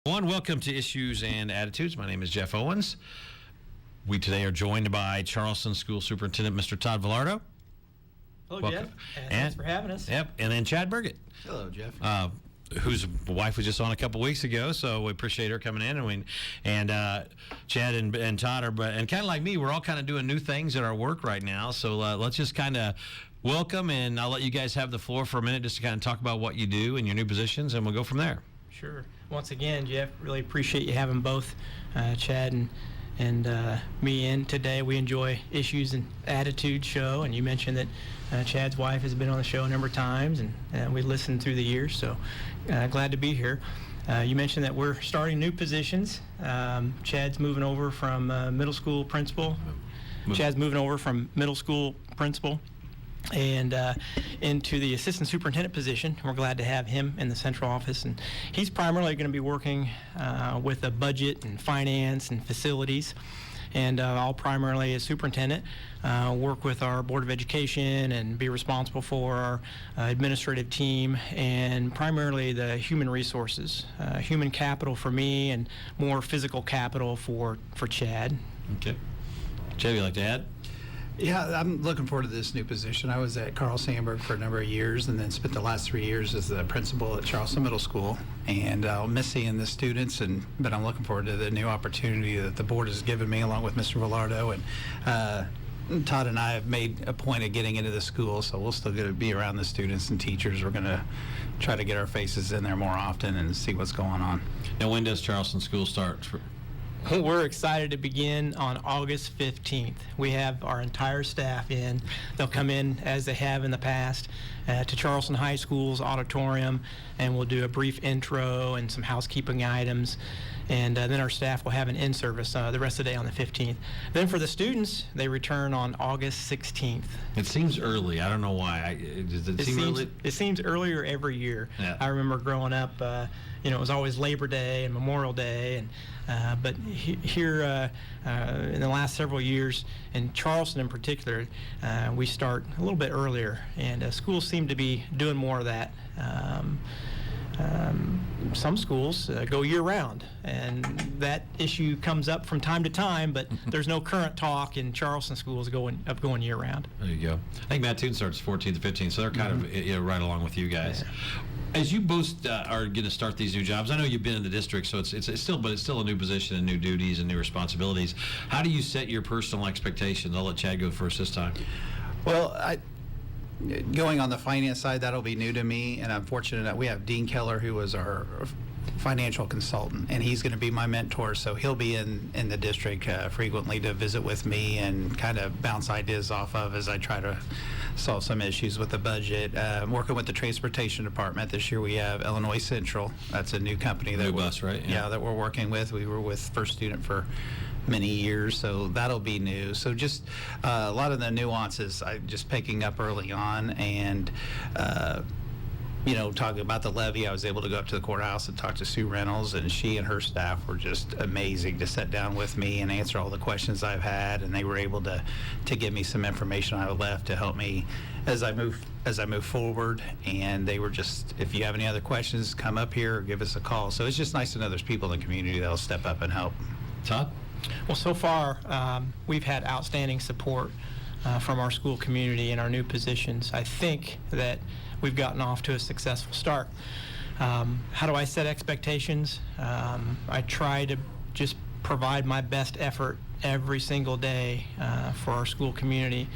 One, welcome to Issues and Attitudes. My name is Jeff Owens. We today are joined by Charleston Schools Superintendent, Mr. Todd Vilardo. Hello, Welcome. Jeff. And thanks for having us. Yep, and then Chad Burgett. Hello, Jeff. Whose wife was just on a couple weeks ago, so we appreciate her coming in. And Chad and Todd are, and kind of like me, we're all kind of doing new things in our work right now. So let's just kind of welcome, and I'll let you guys have the floor for a minute just to kind of talk about what you do and your new positions, and we'll go from there. Sure. Once again, Jeff, really appreciate you having both Chad and me in today. We enjoy Issues and Attitudes show, and you mentioned that Chad's wife has been on the show a number of times, and we listened through the years, so glad to be here. You mentioned that we're starting new positions. Chad's moving over from middle school principal. Chad's moving over from middle school principal and into the assistant superintendent position. We're glad to have him in the central office, and he's primarily going to be working with a budget and finance and facilities, and I'll primarily, as superintendent, work with our Board of Education and be responsible for our administrative team and primarily the human resources, human capital for me and more physical capital for Chad. Okay. Chad, you like to add? Yeah, I'm looking forward to this new position. I was at Carl Sandburg for a number of years and then spent the last 3 years as the principal at Charleston Middle School. And I'll miss seeing the students, but I'm looking forward to the new opportunity that the board has given me along with Mr. Vilardo. And Todd and I have made a point of getting into the school, so we'll still get to be around the students and teachers. We're going to try to get our faces in there more often and see what's going on. Now, when does Charleston Schools start? We're excited to begin on August 15th. We have our entire staff in. They'll come in, as they have in the past, to Charleston High School's auditorium, and we'll do a brief intro and some housekeeping items. And then our staff will have an in-service the rest of the day on the 15th. Then for the students, they return on August 16th. It seems early. I don't know why. Does it seem early? It seems earlier every year. Yeah. I remember growing up, it was always Labor Day and Memorial Day, but here in the last several years, in Charleston in particular, we start a little bit earlier, and schools seem to be doing more of that. Some schools go year-round, and that issue comes up from time to time, but there's no current talk in Charleston schools of going year-round. There you go. I think Mattoon starts 14th to 15th, so they're kind of right along with you guys. Yeah. As you both are going to start these new jobs, I know you've been in the district, so it's still a new position and new duties and new responsibilities. How do you set your personal expectations? I'll let Chad go first this time. Well, going on the finance side, that'll be new to me, and I'm fortunate that we have Dean Keller, who was our financial consultant, and he's going to be my mentor, so he'll be in the district frequently to visit with me and kind of bounce ideas off of as I try to solve some issues with the budget. Working with the transportation department this year, we have Illinois Central. That's a new company that bus, right? Yeah, that we're working with. We were with First Student for many years, so that'll be new. So just a lot of the nuances I just picking up early on, and talking about the levy, I was able to go up to the courthouse and talk to Sue Reynolds, and she and her staff were just amazing to sit down with me and answer all the questions I've had, and they were able to give me some information I left to help me as I move forward. And they were just, if you have any other questions, come up here or give us a call. So it's just nice to know there's people in the community that'll step up and help. Todd? Well, so far, we've had outstanding support from our school community in our new positions. I think that we've gotten off to a successful start. How do I set expectations? I try to just provide my best effort every single day for our school community,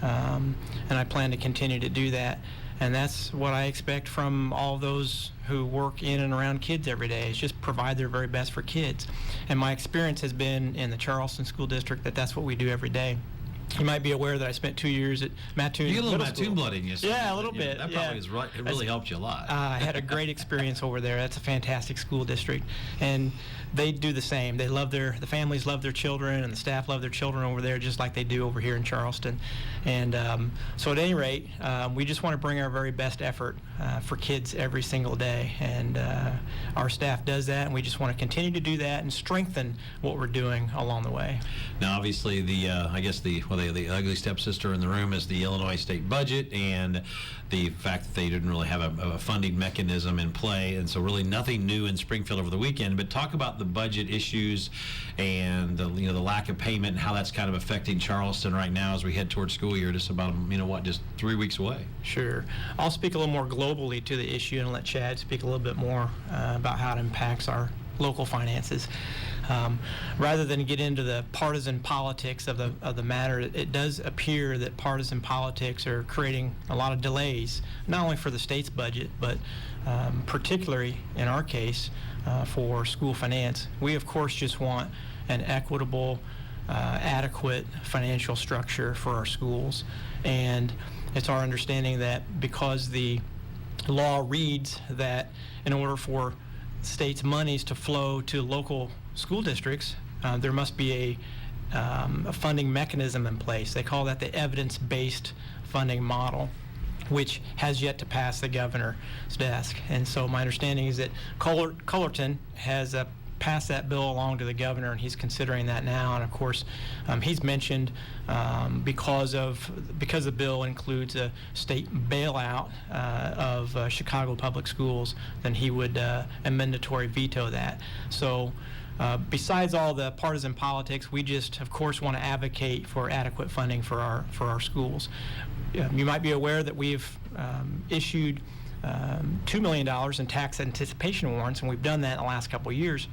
and I plan to continue to do that. And that's what I expect from all those who work in and around kids every day, is just provide their very best for kids. And my experience has been in the Charleston School District that's what we do every day. You might be aware that I spent 2 years at Mattoon. You get a little Mattoon blood in you. Yeah, a little bit. That probably is right. It really helped you a lot. I had a great experience over there. That's a fantastic school district, and they do the same. They love the families love their children, and the staff love their children over there, just like they do over here in Charleston. And so, at any rate, we just want to bring our very best effort for kids every single day, and our staff does that, and we just want to continue to do that and strengthen what we're doing along the way. Now, obviously, they the ugly stepsister in the room is the Illinois state budget and the fact that they didn't really have a funding mechanism in play, and so really nothing new in Springfield over the weekend. But talk about the budget issues and the lack of payment and how that's kind of affecting Charleston right now as we head towards school year, just about just 3 weeks away. Sure. I'll speak a little more globally to the issue and let Chad speak a little bit more about how it impacts our local finances. Rather than get into the partisan politics of the matter, it does appear that partisan politics are creating a lot of delays, not only for the state's budget, but particularly in our case for school finance. We, of course, just want an equitable, adequate financial structure for our schools. And it's our understanding that because the law reads that in order for state's monies to flow to local school districts, there must be a funding mechanism in place. They call that the evidence-based funding model, which has yet to pass the governor's desk. And so my understanding is that Cullerton has passed that bill along to the governor, and he's considering that now. And of course, he's mentioned because the bill includes a state bailout of Chicago public schools, then he would amendatory veto that. So besides all the partisan politics, we just, of course, want to advocate for adequate funding for our schools. You might be aware that we've issued $2 million in tax anticipation warrants, and we've done that in the last couple of years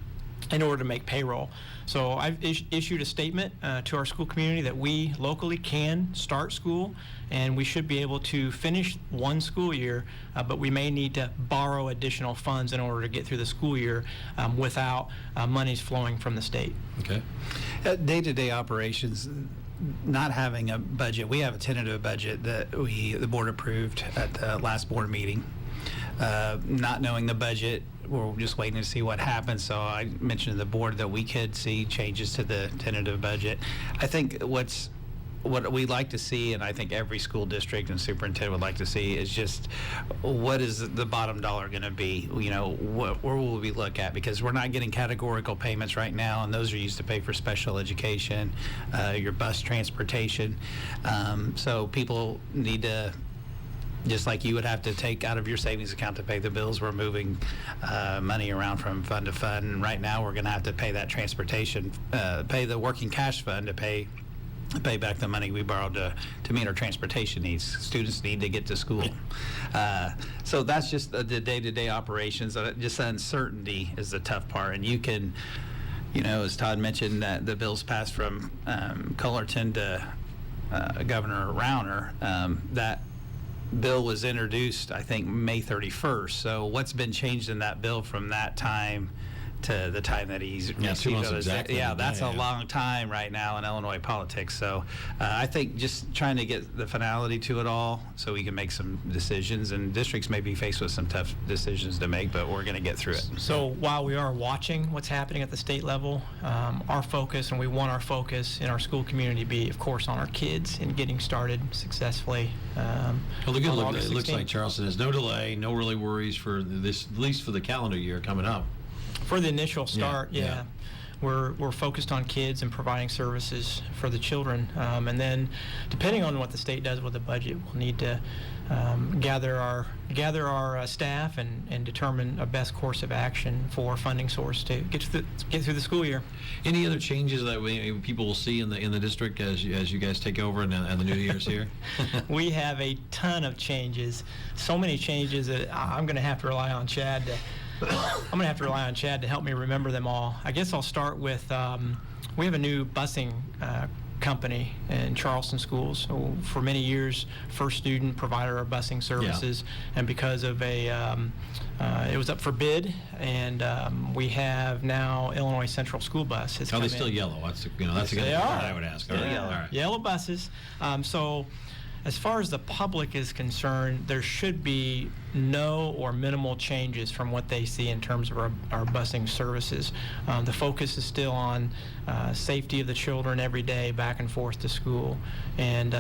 in order to make payroll. So I've issued a statement to our school community that we locally can start school, and we should be able to finish one school year, but we may need to borrow additional funds in order to get through the school year without monies flowing from the state. Okay. Day-to-day operations, not having a budget, we have a tentative budget that the board approved at the last board meeting. Not knowing the budget, we're just waiting to see what happens. So I mentioned to the board that we could see changes to the tentative budget. I think what we'd like to see, and I think every school district and superintendent would like to see, is just what is the bottom dollar going to be? Where will we look at? Because we're not getting categorical payments right now, and those are used to pay for special education, your bus transportation. So people need to, just like you would have to take out of your savings account to pay the bills, we're moving money around from fund to fund. And right now we're going to have to pay that transportation, pay the working cash fund to pay back the money we borrowed to meet our transportation needs. Students need to get to school. So that's just the day-to-day operations. Just Uncertainty is the tough part. And you can, as Todd mentioned, that the bills passed from Cullerton to Governor Rauner, that bill was introduced, I think, May 31st. So what's been changed in that bill from that time to the time that he's 2 months exactly. Yeah, that's a long time right now in Illinois politics. So I think just trying to get the finality to it all so we can make some decisions, and districts may be faced with some tough decisions to make, but we're going to get through it. So while we are watching what's happening at the state level, our focus, and we want our focus in our school community to be, of course, on our kids and getting started successfly. Well, the good look, it looks like Charleston has no delay, no really worries for this, at least for the calendar year coming up. For the initial start, yeah. We're focused on kids and providing services for the children, and then depending on what the state does with the budget, we'll need to gather our staff and determine a best course of action for funding source to get through the school year. Any other changes that people will see in the district as you guys take over and the new year's here? We have a ton of changes, so many changes that I'm going to have to rely on Chad to help me remember them all. I guess I'll start with, we have a new busing company in Charleston Schools. So for many years, First Student provided our busing services, and because of it was up for bid, and we have now Illinois Central School Bus has come they in. Still yellow? That's the They are. I would ask. All right. Yellow buses. So as far as the public is concerned, there should be no or minimal changes from what they see in terms of our busing services. The focus is still on safety of the children every day back and forth to school. And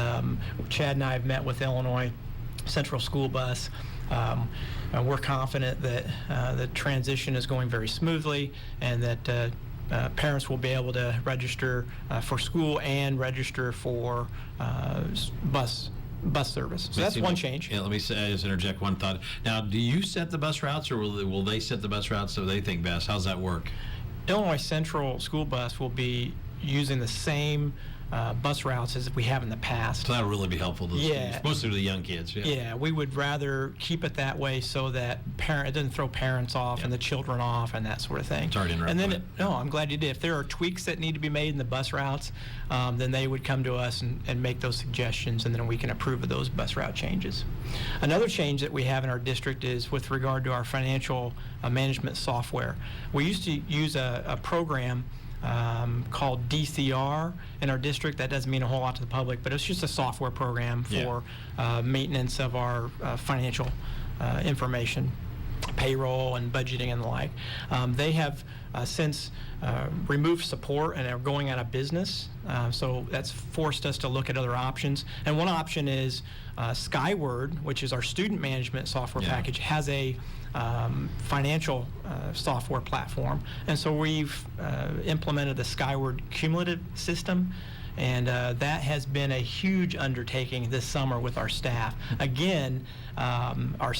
Chad and I have met with Illinois Central School Bus. We're confident that the transition is going very smoothly, and that parents will be able to register for school and register for bus service. So that's one change. Yeah, let me just interject one thought. Now, do you set the bus routes, or will they set the bus routes so they think best? How's that work? Illinois Central School Bus will be using the same bus routes as we have in the past. So that'll really be helpful to the students, mostly to the young kids. Yeah, we would rather keep it that way so that it doesn't throw parents off and the children off and that sort of thing. Sorry to interrupt. And then, no, I'm glad you did. If there are tweaks that need to be made in the bus routes, then they would come to us and make those suggestions, and then we can approve of those bus route changes. Another change that we have in our district is with regard to our financial management software. We used to use a program called DCR in our district. That doesn't mean a whole lot to the public, but it's just a software program for maintenance of our financial information, payroll and budgeting and the like. They have since removed support and are going out of business, so that's forced us to look at other options. And one option is Skyward, which is our student management software package, has a financial software platform, and so we've implemented the Skyward cumulative system, and that has been a huge undertaking this summer with our staff. Again, our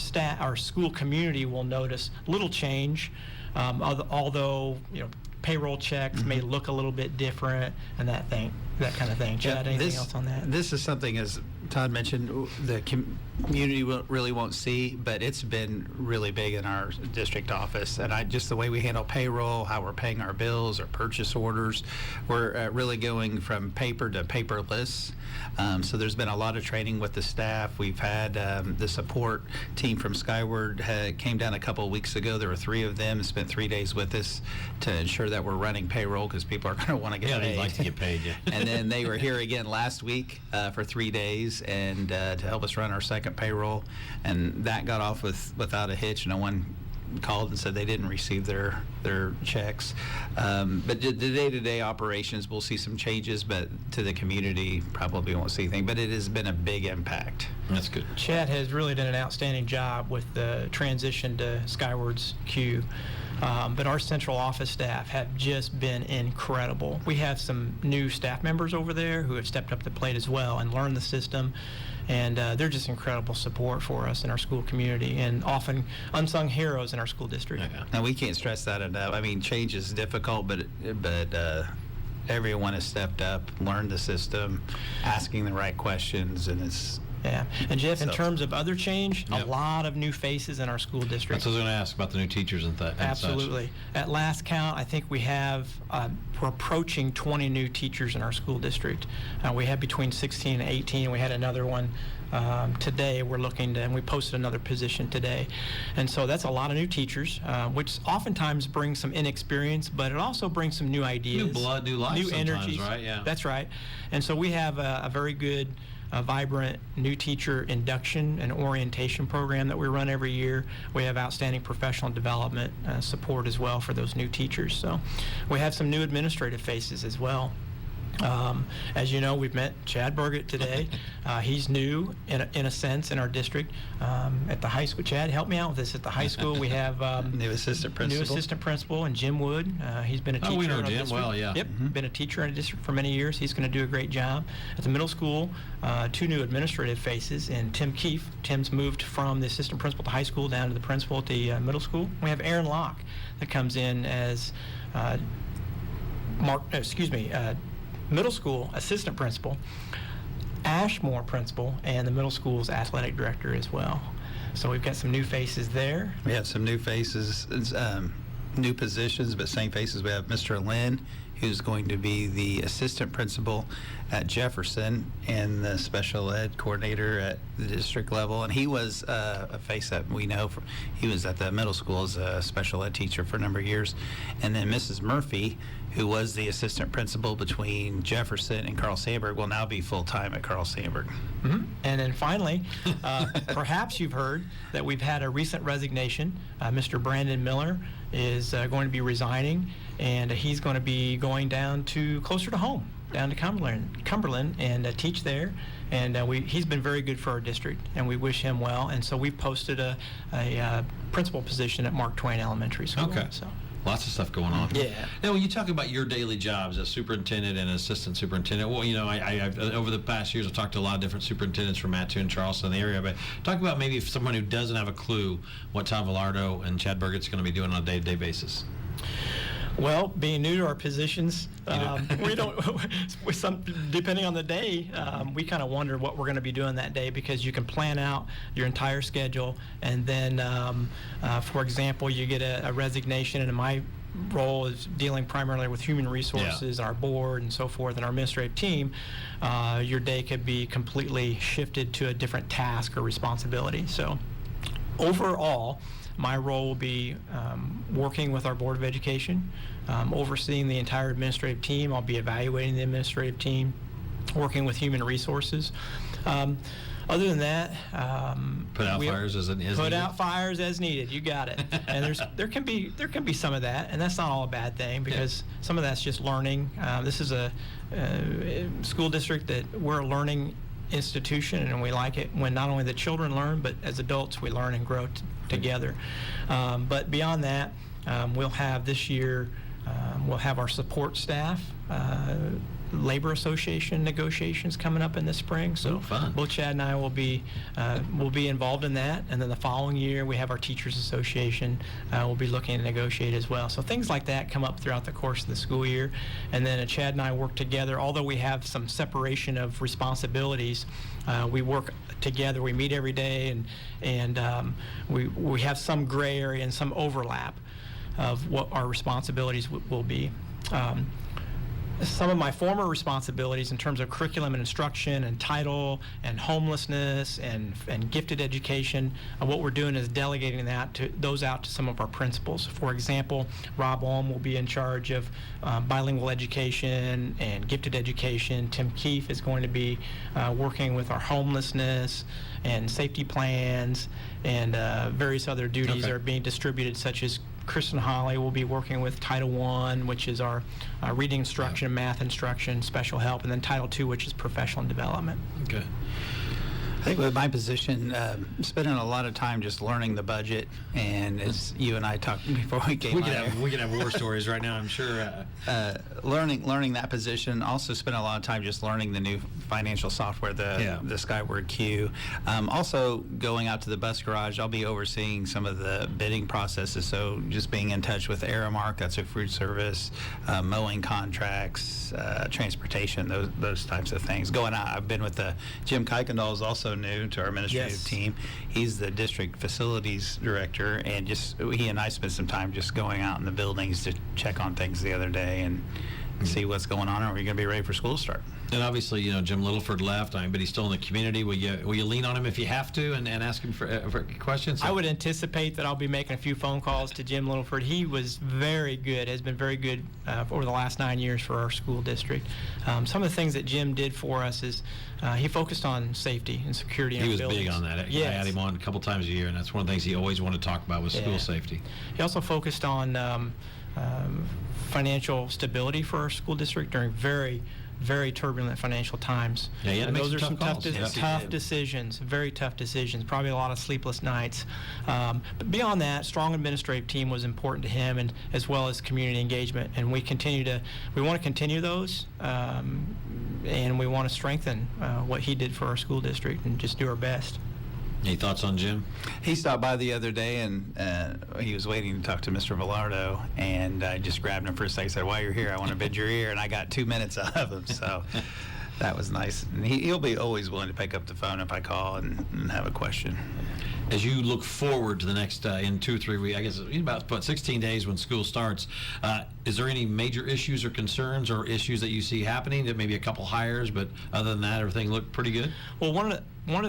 school community will notice little change, although payroll checks may look a little bit different and that kind of thing. Chad, anything else on that? This is something, as Todd mentioned, the community really won't see, but it's been really big in our district office. And just the way we handle payroll, how we're paying our bills, our purchase orders, we're really going from paper to paperless. So there's been a lot of training with the staff. We've had the support team from Skyward came down a couple of weeks ago. There were 3 of them, spent 3 days with us to ensure that we're running payroll, because people are going to want to get paid. Yeah, they'd like to get paid, And then they were here again last week for 3 days and to help us run our second payroll, and that got off without a hitch. No one called and said they didn't receive their checks. But the day-to-day operations, we'll see some changes, but to the community, probably won't see anything. But it has been a big impact. That's good. Chad has really done an outstanding job with the transition to Skyward's Q. But our central office staff have just been incredible. We have some new staff members over there who have stepped up to the plate as well and learned the system, and they're just incredible support for us in our school community, and often unsung heroes in our school district. Now, we can't stress that enough. I mean, change is difficult, but everyone has stepped up, learned the system, asking the right questions, and it's... Yeah. And Jeff, in terms of other change, a lot of new faces in our school district. That's what I was going to ask about the new teachers and that. Absolutely. At last count, I think we have, we're approaching 20 new teachers in our school district. We have between 16 and 18. We had another one today. We're looking to, and we posted another position today. And so that's a lot of new teachers, which oftentimes brings some inexperience, but it also brings some new ideas. New blood, new life new sometimes, energies. Right? Yeah. That's right. And so we have a very good, vibrant new teacher induction and orientation program that we run every year. We have outstanding professional development support as well for those new teachers. So we have some new administrative faces as well. As you know, we've met Chad Burgett today. He's new, in a sense, in our district. At the high school, Chad, help me out with this. At the high school, we have new assistant principal, and Jim Wood. He's been a teacher. Oh, we know in our Jim district. well, yeah. Yep, been a teacher in a district for many years. He's going to do a great job. At the middle school, 2 new administrative faces, and Tim Keefe. Tim's moved from the assistant principal at the high school down to the principal at the middle school. We have Aaron Locke that comes in as middle school assistant principal, Ashmore principal, and the middle school's athletic director as well. So we've got some new faces there. We have some new faces, new positions, but same faces. We have Mr. Lynn, who's going to be the assistant principal at Jefferson and the special ed coordinator at the district level. And he was a face that we know. He was at the middle school as a special ed teacher for a number of years. And then Mrs. Murphy, who was the assistant principal between Jefferson and Carl Sandburg, will now be full-time at Carl Sandburg. Mm-hmm. And then finally, perhaps you've heard that we've had a recent resignation. Mr. Brandon Miller is going to be resigning, and he's going to be going down to closer to home, down to Cumberland, and teach there. And he's been very good for our district, and we wish him well. And so we posted a principal position at Mark Twain Elementary School. Okay. So Lots of stuff going on. Yeah. Now, when you talk about your daily jobs as superintendent and assistant superintendent, well, I've over the past years, I've talked to a lot of different superintendents from Matthew and Charleston, the area, but talk about maybe if someone who doesn't have a clue what Todd Vilardo and Chad Burgett's going to be doing on a day-to-day basis. Well, being new to our positions, we don't. Depending on the day, we kind of wonder what we're going to be doing that day, because you can plan out your entire schedule, and then, for example, you get a resignation, and my role is dealing primarily with human resources, our board, and so forth, and our administrative team. Your day could be completely shifted to a different task or responsibility. So, overall, my role will be working with our Board of Education, overseeing the entire administrative team. I'll be evaluating the administrative team, working with human resources. Other than that, put out fires as needed. Put out fires as needed. You got it. And there can be some of that, and that's not all a bad thing, because some of that's just learning. This is a school district that we're a learning institution, and we like it when not only the children learn, but as adults we learn and grow together. But beyond that, we'll have this year, we'll have our support staff, labor association negotiations coming up in the spring. So fun. Both Chad and I will be involved in that, and then the following year we have our teachers association. We'll be looking to negotiate as well. So things like that come up throughout the course of the school year, and then Chad and I work together. Although we have some separation of responsibilities, we work together. We meet every day, and we have some gray area and some overlap of what our responsibilities will be. Some of my former responsibilities in terms of curriculum and instruction and title and homelessness and gifted education, what we're doing is delegating those out to some of our principals. For example, Rob Olm will be in charge of bilingual education and gifted education. Tim Keefe is going to be working with our homelessness and safety plans, and various other duties are being distributed, such as Kristen Holly will be working with Title I, which is our reading instruction, math instruction, special help, and then Title II, which is professional development. Okay. I think with my position, spending a lot of time just learning the budget, and as you and I talked before we came on, we could have war stories right now, I'm sure. Learning that position. Also spend a lot of time just learning the new financial software, the Skyward Q. Also going out to the bus garage, I'll be overseeing some of the bidding processes. So just being in touch with Aramark, that's a food service, mowing contracts, transportation, those types of things. Going out, I've been with Jim Kuykendall is also new to our administrative team. He's the district facilities director, and just he and I spent some time just going out in the buildings to check on things the other day and see what's going on. Are we going to be ready for school start? And obviously, Jim Littleford left, but he's still in the community. Will you lean on him if you have to and ask him for questions? I would anticipate that I'll be making a few phone calls to Jim Littleford. He was very good, has been very good over the last 9 years for our school district. Some of the things that Jim did for us is he focused on safety and security in our buildings. He was big on that. Yes. I had him on a couple times a year, and that's one of the things he always wanted to talk about was school safety. He also focused on financial stability for our school district during very, very turbulent financial times. Yeah, he had to make those are some calls. tough decisions, very tough decisions, probably a lot of sleepless nights. But beyond that, strong administrative team was important to him, and as well as community engagement. And we want to continue those, and we want to strengthen what he did for our school district and just do our best. Any thoughts on Jim? He stopped by the other day, and he was waiting to talk to Mr. Vilardo, and I just grabbed him for a second. I said, while you're here, I want to bid your ear, and I got 2 minutes out of him, so that was nice. And he'll be always willing to pick up the phone if I call and have a question. As you look forward to the next, in 2 or 3 weeks, I guess in about 16 days when school starts, is there any major issues or concerns or issues that you see happening? That maybe a couple hires, but other than that, everything looked pretty good? Well, one of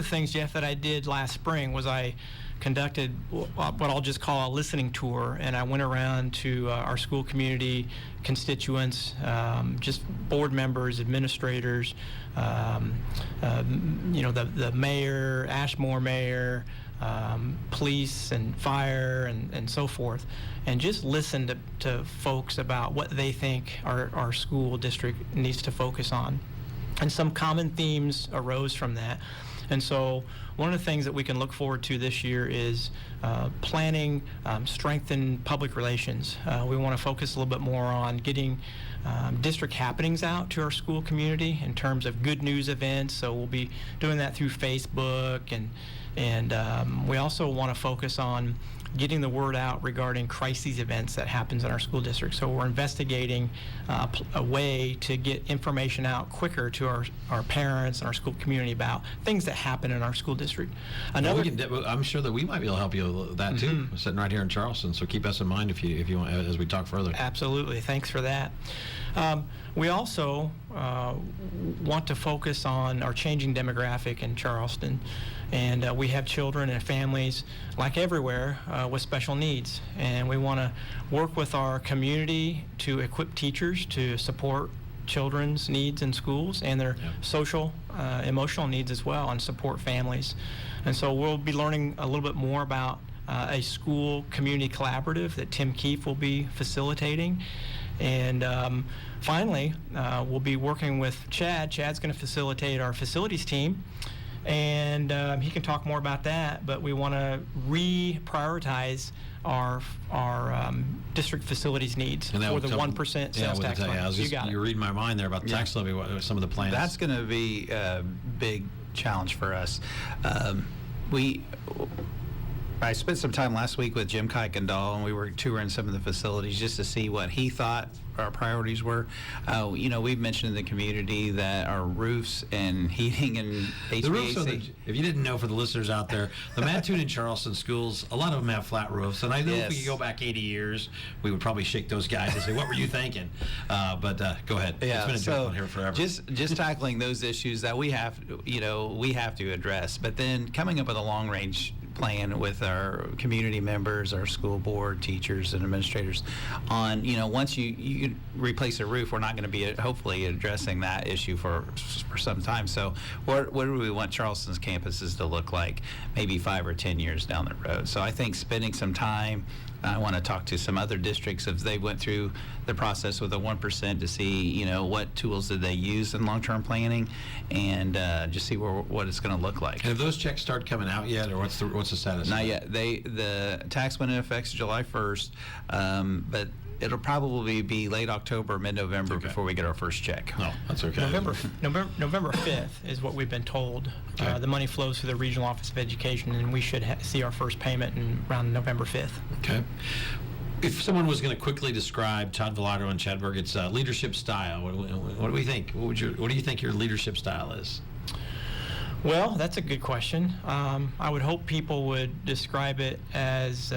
the things, Jeff, that I did last spring was I conducted what I'll just call a listening tour, and I went around to our school community, constituents, just board members, administrators, the mayor, Ashmore mayor, police and fire and so forth, and just listen to folks about what they think our school district needs to focus on. And some common themes arose from that. And so one of the things that we can look forward to this year is planning, strengthen public relations. We want to focus a little bit more on getting district happenings out to our school community in terms of good news events. So we'll be doing that through Facebook, and we also want to focus on getting the word out regarding crises events that happens in our school district. So we're investigating a way to get information out quicker to our parents and our school community about things that happen in our school district. I'm sure that we might be able to help you with that too, sitting right here in Charleston. So keep us in mind if you want, as we talk further. Absolutely. Thanks for that. We also want to focus on our changing demographic in Charleston. And we have children and families, like everywhere, with special needs. And we want to work with our community to equip teachers to support children's needs in schools and their social, emotional needs as well, and support families. And so we'll be learning a little bit more about a school community collaborative that Tim Keefe will be facilitating. And finally, we'll be working with Chad. Chad's going to facilitate our facilities team. And he can talk more about that, but we want to reprioritize our district facilities needs for the 1% sales tax fund. You're reading my mind there about the tax levy, what are some of the plans? That's going to be a big challenge for us. I spent some time last week with Jim Kuykendall, and we were touring some of the facilities just to see what he thought our priorities were. We've mentioned in the community that our roofs and heating and HVAC. The roofs if you didn't know, for the listeners out there, the Mattoon and Charleston schools, a lot of them have flat roofs. And I know if we could go back 80 years, we would probably shake those guys and say, what were you thinking? But go ahead. Yeah, it's been a joke on here forever. Just tackling those issues that we have to address. But then coming up with a long-range plan with our community members, our school board, teachers, and administrators on, once you replace a roof, we're not going to be hopefully addressing that issue for some time. So what do we want Charleston's campuses to look like maybe 5 or 10 years down the road? So I think spending some time, I want to talk to some other districts if they went through the process with the 1% to see, what tools did they use in long-term planning, and just see what it's going to look like. And have those checks start coming out yet, or what's the status? Not yet. The tax went into effect July 1st, but it'll probably be late October, mid-November before we get our first check. No, that's okay. November 5th is what we've been told. Okay. The money flows through the Regional Office of Education, and we should see our first payment around November 5th. Okay. If someone was going to quickly describe Todd Vilardo and Chad Burgett's leadership style, what do we think? What do you think your leadership style is? Well, that's a good question. I would hope people would describe it as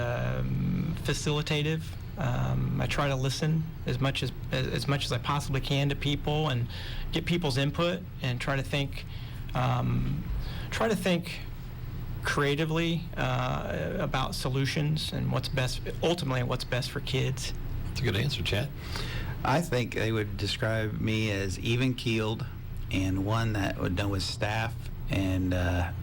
facilitative. I try to listen as much as I possibly can to people and get people's input and try to think creatively about solutions and what's best for kids. That's a good answer, Chad. I think they would describe me as even-keeled and one that would know his staff and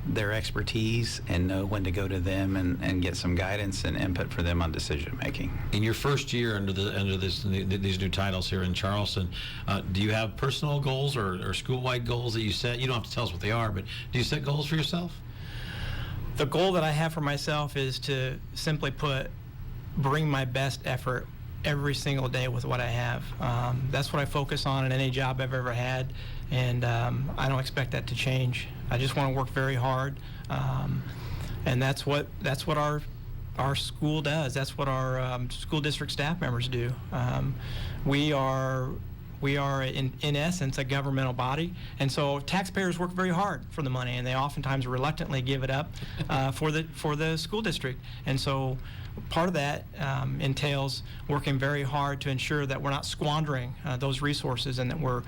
their expertise and know when to go to them and get some guidance and input for them on decision making. In your first year under these new titles here in Charleston, do you have personal goals or school-wide goals that you set? You don't have to tell us what they are, but do you set goals for yourself? The goal that I have for myself is to simply bring my best effort every single day with what I have. That's what I focus on in any job I've ever had, and I don't expect that to change. I just want to work very hard, and that's what our school does. That's what our school district staff members do. We are in essence a governmental body, and so taxpayers work very hard for the money, and they oftentimes reluctantly give it up for the school district. And so part of that entails working very hard to ensure that we're not squandering those resources and that we're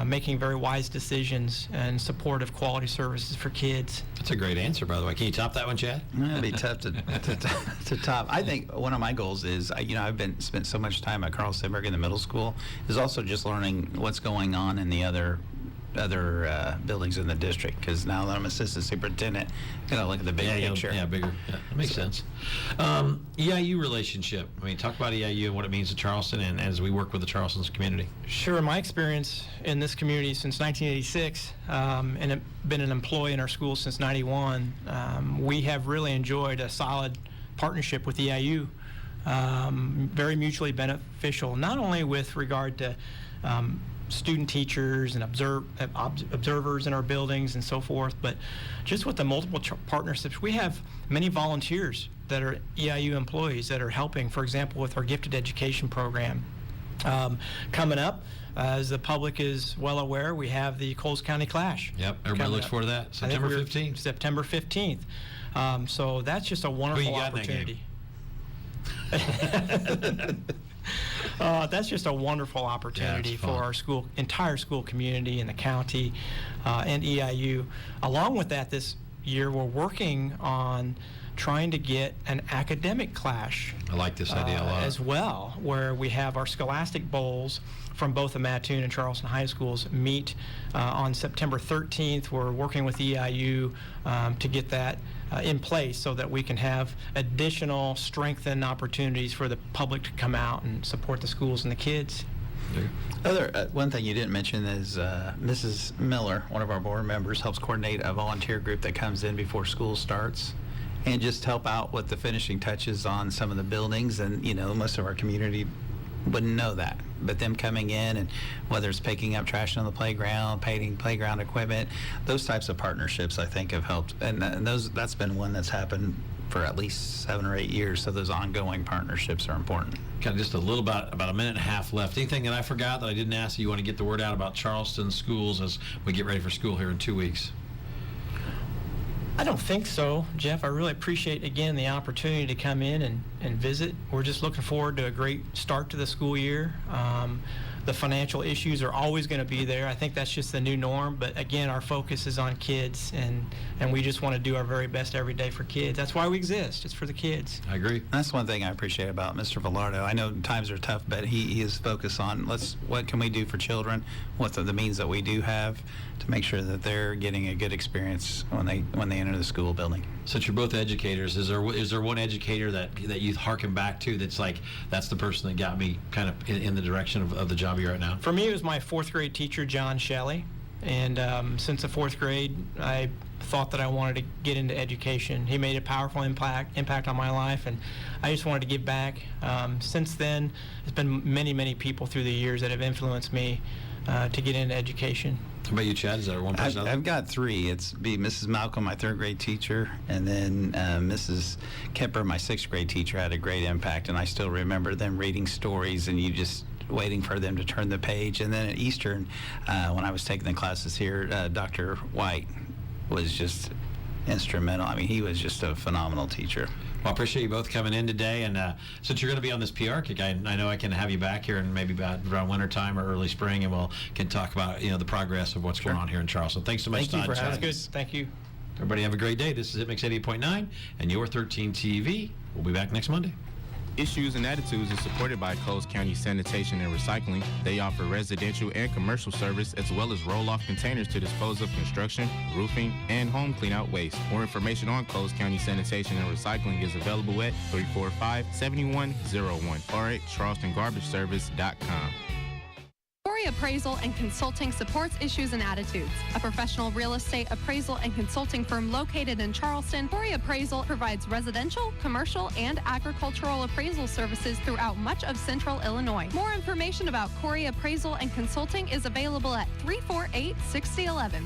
making very wise decisions in support of quality services for kids. That's a great answer, by the way. Can you top that one, Chad? It'd be tough to top. I think one of my goals is, I've spent so much time at Carl Sandburg in the middle school, is also just learning what's going on in the other buildings in the district, because now that I'm assistant superintendent, I got to look at the big picture. Yeah, bigger. Yeah, that makes sense. EIU relationship. I mean, talk about EIU and what it means to Charleston, and as we work with the Charleston's community. Sure. My experience in this community since 1986, and I've been an employee in our school since 91, we have really enjoyed a solid partnership with EIU. Very mutually beneficial, not only with regard to student teachers and observers in our buildings and so forth, but just with the multiple partnerships. We have many volunteers that are EIU employees that are helping, for example, with our gifted education program. Coming up, as the public is well aware, we have the Coles County Clash. Yep, everybody looks forward to that. September 15th. September 15th. So that's just a wonderful opportunity. That's just a wonderful opportunity for our entire school community and the county and EIU. Along with that, this year we're working on trying to get an academic clash. I like this idea a lot. As well, where we have our Scholastic Bowls from both the Mattoon and Charleston High Schools meet on September 13th. We're working with EIU to get that in place so that we can have additional strengthened opportunities for the public to come out and support the schools and the kids. One thing you didn't mention is Mrs. Miller, one of our board members, helps coordinate a volunteer group that comes in before school starts and just help out with the finishing touches on some of the buildings. And most of our community wouldn't know that, but them coming in, and whether it's picking up trash on the playground, painting playground equipment, those types of partnerships I think have helped, and that's been one that's happened for at least 7 or 8 years. So those ongoing partnerships are important. Kind of just a little about a minute and a half left. Anything that I forgot that I didn't ask you want to get the word out about Charleston Schools as we get ready for school here in 2 weeks? I don't think so, Jeff. I really appreciate, again, the opportunity to come in and visit. We're just looking forward to a great start to the school year. The financial issues are always going to be there. I think that's just the new norm. But, again, our focus is on kids, and we just want to do our very best every day for kids. That's why we exist. It's for the kids. I agree. That's one thing I appreciate about Mr. Vilardo. I know times are tough, but he is focused on what can we do for children, what the means that we do have to make sure that they're getting a good experience when they enter the school building. Since you're both educators, is there one educator that you harken back to that's like, that's the person that got me kind of in the direction of the job you're at now? For me, it was my 4th grade teacher, John Shelley. And since the 4th grade, I thought that I wanted to get into education. He made a powerful impact on my life, and I just wanted to give back. Since then, there's been many, many people through the years that have influenced me to get into education. How about you, Chad? Is there one person? I've got 3. It's Mrs. Malcolm, my 3rd grade teacher, and then Mrs. Kemper, my 6th grade teacher, had a great impact, and I still remember them reading stories, and you just waiting for them to turn the page. And then at Eastern, when I was taking the classes here, Dr. White was just instrumental. I mean, he was just a phenomenal teacher. Well, I appreciate you both coming in today, and since you're going to be on this PR kick, I know I can have you back here and maybe around winter time or early spring, and can talk about the progress of what's going on here in Charleston. Thanks so much, Todd. Thank you for having us. Good. Thank you. Everybody have a great day. This is Mix 88.9 and your 13 TV. We'll be back next Monday. Issues and Attitudes is supported by Coles County Sanitation and Recycling. They offer residential and commercial service as well as roll-off containers to dispose of construction, roofing, and home clean-out waste. More information on Coles County Sanitation and Recycling is available at 345-7101 or at charlestongarbageservice.com. Corey Appraisal and Consulting supports Issues and Attitudes, a professional real estate appraisal and consulting firm located in Charleston. Corey Appraisal provides residential, commercial, and agricultural appraisal services throughout much of central Illinois. More information about Corey Appraisal and Consulting is available at 348-6011.